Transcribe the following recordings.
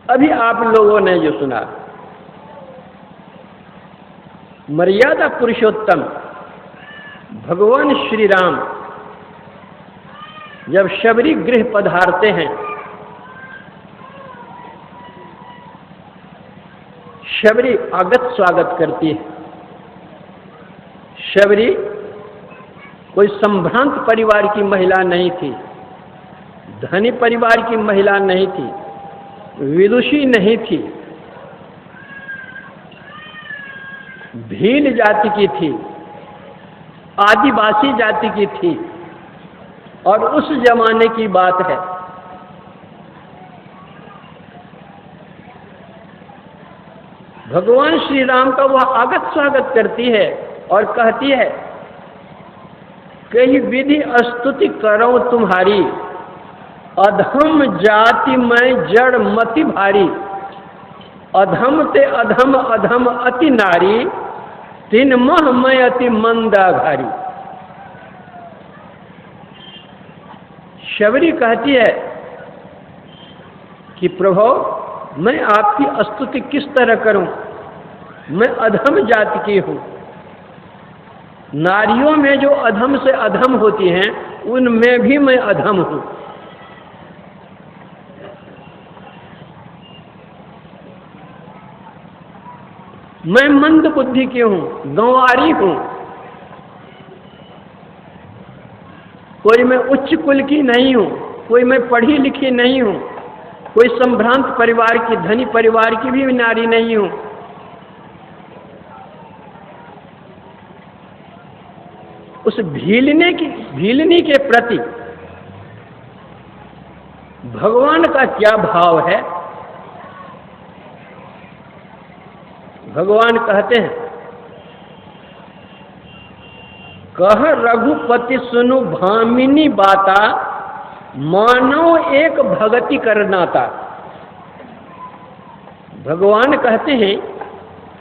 अभी आप लोगों ने जो सुना, मर्यादा पुरुषोत्तम भगवान श्री राम जब शबरी गृह पधारते हैं, शबरी आगत स्वागत करती है। शबरी कोई संभ्रांत परिवार की महिला नहीं थी, धनी परिवार की महिला नहीं थी, विदुषी नहीं थी, भील जाति की थी, आदिवासी जाति की थी, और उस जमाने की बात है। भगवान श्री राम का वह आगत स्वागत करती है और कहती है, कई विधि स्तुति करो तुम्हारी, अधम जाति में जड़ मति भारी, अधम ते अधम अधम अति नारी, तीन मह में अति मंदा घारी। शबरी कहती है कि प्रभु, मैं आपकी स्तुति किस तरह करूं, मैं अधम जाति की हूं। नारियों में जो अधम से अधम होती हैं, उनमें भी मैं अधम हूं। मैं मंद बुद्धि की हूं, गंवारी हूं, कोई मैं उच्च कुल की नहीं हूं, कोई मैं पढ़ी लिखी नहीं हूं, कोई संभ्रांत परिवार की, धनी परिवार की भी नारी नहीं हूं। उस भीलनी के प्रति भगवान का क्या भाव है? भगवान कहते हैं, कह रघुपति सुनु भामिनी बाता, मानो एक भगति करनाता। भगवान कहते हैं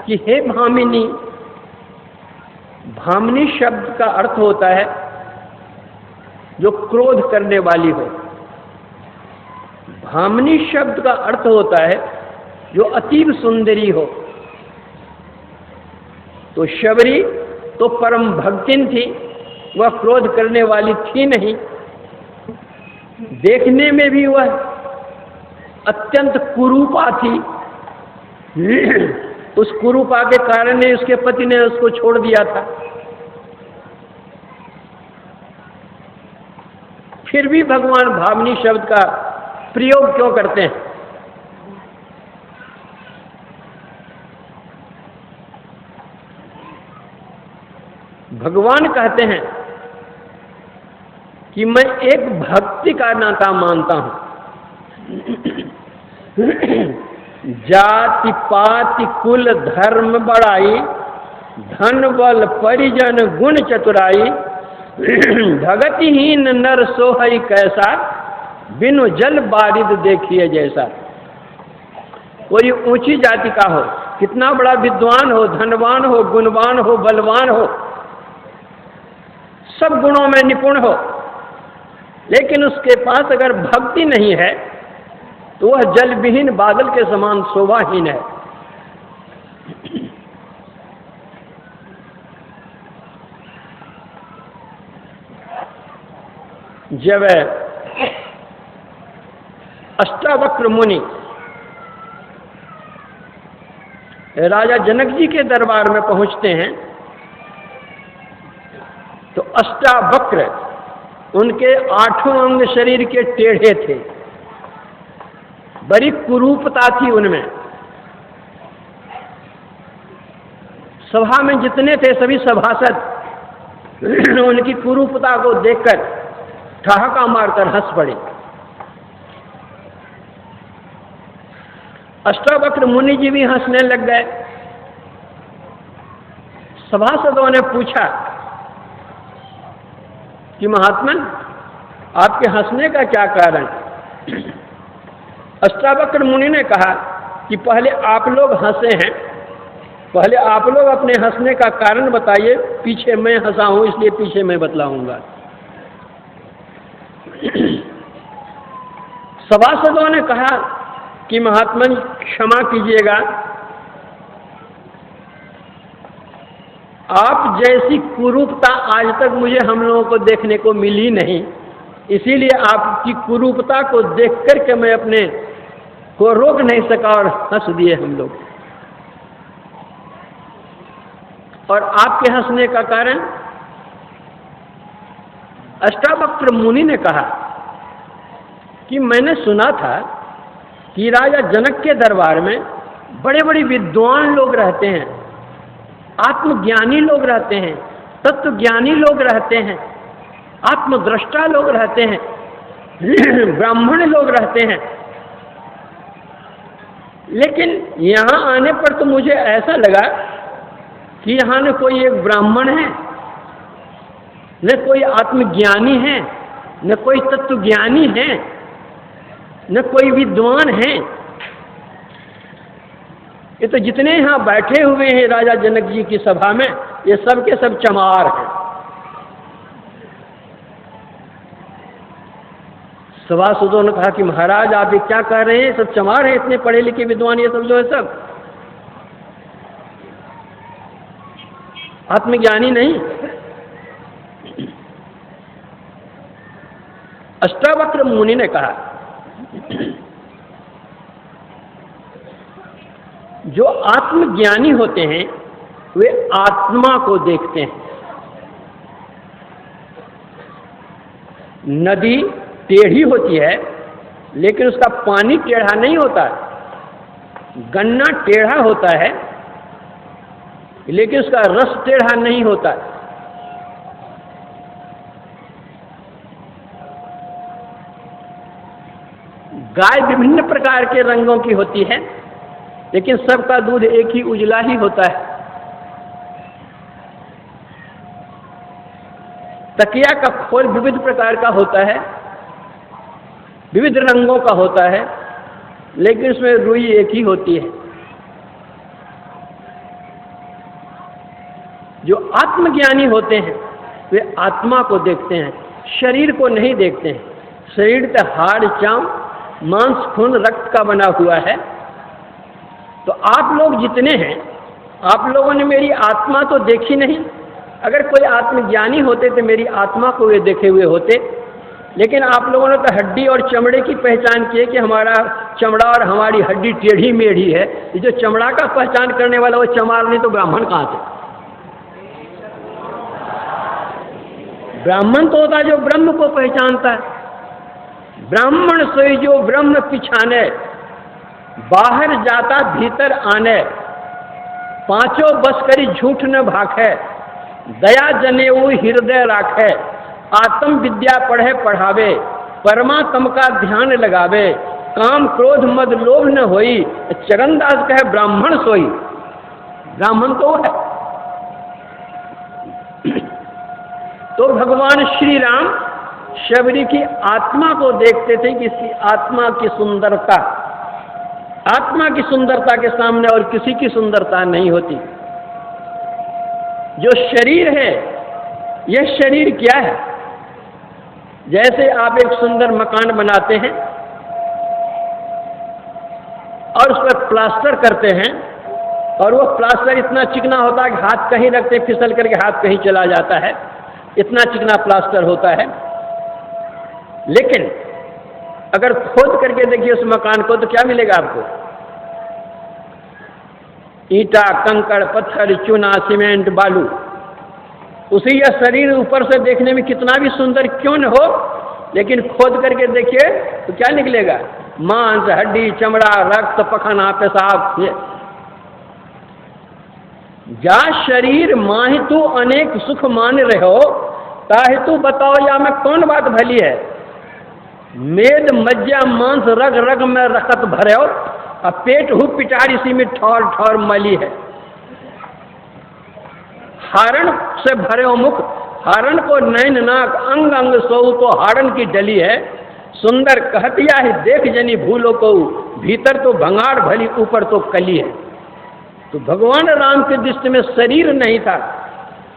कि हे भामिनी, भामिनी शब्द का अर्थ होता है जो क्रोध करने वाली हो। भामिनी शब्द का अर्थ होता है जो अतीब सुंदरी हो। तो शबरी तो परम भक्तिन थी, वह क्रोध करने वाली थी नहीं। देखने में भी वह अत्यंत कुरूपा थी। उस कुरूपा के कारण ही उसके पति ने उसको छोड़ दिया था। फिर भी भगवान भामिनी शब्द का प्रयोग क्यों करते हैं? भगवान कहते हैं कि मैं एक भक्ति का नाता मानता हूं। जाति पाति कुल धर्म बड़ाई, धन बल परिजन गुण चतुराई, भगतिहीन नर सोहई कैसा, बिनु जल बारिद देखिए जैसा। कोई ऊंची जाति का हो, कितना बड़ा विद्वान हो, धनवान हो, गुणवान हो, बलवान हो, सब गुणों में निपुण हो, लेकिन उसके पास अगर भक्ति नहीं है तो वह जल विहीन बादल के समान शोभाहीन है। जब अष्टावक्र मुनि राजा जनक जी के दरबार में पहुंचते हैं तो अष्टावक्र, उनके 8 अंग शरीर के टेढ़े थे, बड़ी कुरूपता थी उनमें। सभा में जितने थे सभी सभासद उनकी कुरूपता को देखकर ठहाका मारकर हंस पड़े। अष्टावक्र मुनि जी भी हंसने लग गए। सभासदों ने पूछा कि महात्मन, आपके हंसने का क्या कारण? अष्टावक्र मुनि ने कहा कि पहले आप लोग हंसे हैं, पहले आप लोग अपने हंसने का कारण बताइए, पीछे मैं हंसा हूं इसलिए पीछे मैं बतलाऊंगा। सभासदों ने कहा कि महात्मन क्षमा कीजिएगा, आप जैसी कुरूपता आज तक मुझे हम लोगों को देखने को मिली नहीं, इसीलिए आपकी कुरूपता को देख करके मैं अपने को रोक नहीं सका और हंस दिए हम लोग। और आपके हंसने का कारण, अष्टावक्र मुनि ने कहा कि मैंने सुना था कि राजा जनक के दरबार में बड़े बड़े विद्वान लोग रहते हैं, आत्मज्ञानी लोग रहते हैं, तत्वज्ञानी लोग रहते हैं, आत्मद्रष्टा लोग रहते हैं, ब्राह्मण लोग रहते हैं, लेकिन यहाँ आने पर तो मुझे ऐसा लगा कि यहाँ न कोई एक ब्राह्मण है, न कोई आत्मज्ञानी है, न कोई तत्वज्ञानी है, न कोई विद्वान है। ये तो जितने यहाँ बैठे हुए हैं राजा जनक जी की सभा में, ये सब के सब चमार हैं। सभासदों ने कहा कि महाराज आप ये क्या कह रहे हैं, सब चमार हैं, इतने पढ़े लिखे विद्वान ये सब जो है सब आत्मज्ञानी नहीं। अष्टावक्र मुनि ने कहा जो आत्मज्ञानी होते हैं वे आत्मा को देखते हैं। नदी टेढ़ी होती है लेकिन उसका पानी टेढ़ा नहीं होता, गन्ना टेढ़ा होता है लेकिन उसका रस टेढ़ा नहीं होता। गाय विभिन्न प्रकार के रंगों की होती है लेकिन सबका दूध एक ही उजला ही होता है। तकिया का खोल विविध प्रकार का होता है, विविध रंगों का होता है, लेकिन उसमें रुई एक ही होती है। जो आत्मज्ञानी होते हैं वे आत्मा को देखते हैं, शरीर को नहीं देखते हैं। शरीर तो हाड़ चाम मांस खून रक्त का बना हुआ है। तो आप लोग जितने हैं, आप लोगों ने मेरी आत्मा तो देखी नहीं। अगर कोई आत्मज्ञानी होते तो मेरी आत्मा को वे देखे हुए होते, लेकिन आप लोगों ने तो हड्डी और चमड़े की पहचान की है कि हमारा चमड़ा और हमारी हड्डी टेढ़ी मेढ़ी है। ये जो चमड़ा का पहचान करने वाला वो चमार नहीं तो ब्राह्मण कहाँ से? ब्राह्मण तो होता है जो ब्रह्म को पहचानता है। ब्राह्मण सोई जो ब्रह्म पिछाने, बाहर जाता भीतर आने, पांचों बस करी झूठ न भाखे, दया जनेऊ हृदय राखे, आत्म विद्या पढ़े पढ़ावे, परमात्म का ध्यान लगावे, काम क्रोध मद लोभ न होई, चरणदास कहे ब्राह्मण सोई। ब्राह्मण तो है। तो भगवान श्री राम शबरी की आत्मा को देखते थे कि इसकी आत्मा की सुंदरता, आत्मा की सुंदरता के सामने और किसी की सुंदरता नहीं होती। जो शरीर है, यह शरीर क्या है? जैसे आप एक सुंदर मकान बनाते हैं और उस पर प्लास्टर करते हैं और वो प्लास्टर इतना चिकना होता है कि हाथ कहीं रखते फिसल करके हाथ कहीं चला जाता है, इतना चिकना प्लास्टर होता है। लेकिन अगर खोद करके देखिए उस मकान को तो क्या मिलेगा आपको? ईंटा, कंकड़, पत्थर, चूना, सीमेंट, बालू। उसी यह शरीर ऊपर से देखने में कितना भी सुंदर क्यों न हो, लेकिन खोद करके देखिए तो क्या निकलेगा? मांस, हड्डी, चमड़ा, रक्त, पखाना, पेशाब। जा शरीर माहितु अनेक सुख मान रहो, ताहितु बताओ या में कौन बात भली है? मेद मज्जा मांस रग रग में रखत भरो, और पेट हु पिटार इसी में ठौर ठौर मली है। हारण से भरे मुख, हारण को नैन नाक अंग अंग सो, तो हारण की डली है। सुंदर कहतिया ही देख जनी भूलो को, भीतर तो भंगार भली ऊपर तो कली है। तो भगवान राम के दृष्टि में शरीर नहीं था,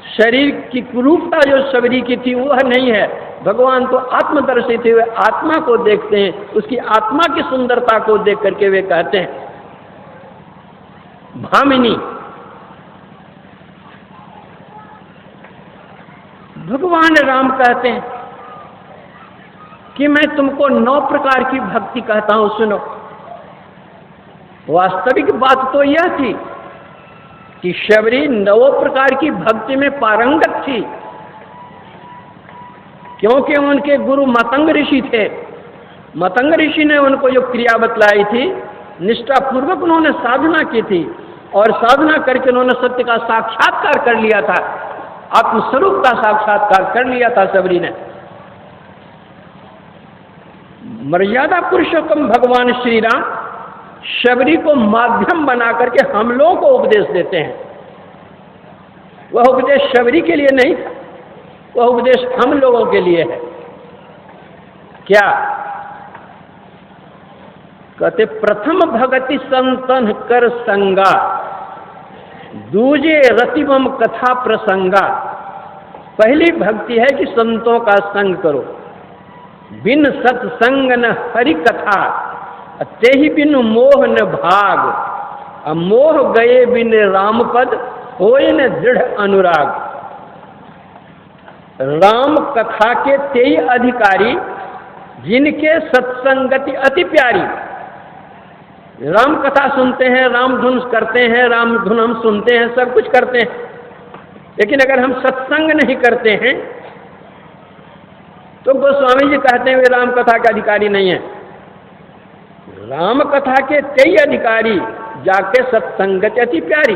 शरीर की कुरूपता जो शबरी की थी वह नहीं है, भगवान तो आत्मदर्शित हुए आत्मा को देखते हैं, उसकी आत्मा की सुंदरता को देख करके वे कहते हैं भामिनी। भगवान राम कहते हैं कि मैं तुमको 9 प्रकार की भक्ति कहता हूं, सुनो। वास्तविक बात तो यह थी कि शबरी 9 प्रकार की भक्ति में पारंगत थी, क्योंकि उनके गुरु मतंग ऋषि थे। मतंग ऋषि ने उनको जो क्रिया बतलाई थी, निष्ठापूर्वक उन्होंने साधना की थी, और साधना करके उन्होंने सत्य का साक्षात्कार कर लिया था, आत्मस्वरूप का साक्षात्कार कर लिया था शबरी ने। मर्यादा पुरुषोत्तम भगवान श्री राम शबरी को माध्यम बना करके हम लोगों को उपदेश देते हैं। वह उपदेश शबरी के लिए नहीं था, वह उपदेश हम लोगों के लिए है। क्या कहते? प्रथम भगति संतन कर संगा, दूजे रतिवम कथा प्रसंगा। पहली भक्ति है कि संतों का संग करो, बिन सत्संग न हरि कथा, ते ही बिन मोह न भाग, मोह गए बिन राम पद, होए न दृढ़ अनुराग। राम कथा के तेई अधिकारी, जिनके सत्संगति अति प्यारी। राम कथा सुनते हैं, राम धुन करते हैं, राम धुन हम सुनते हैं, सब कुछ करते हैं, लेकिन अगर हम सत्संग नहीं करते हैं तो गोस्वामी जी कहते हैं वे राम कथा के अधिकारी नहीं है। राम कथा के कई अधिकारी, जाके सत्संगति अति प्यारी।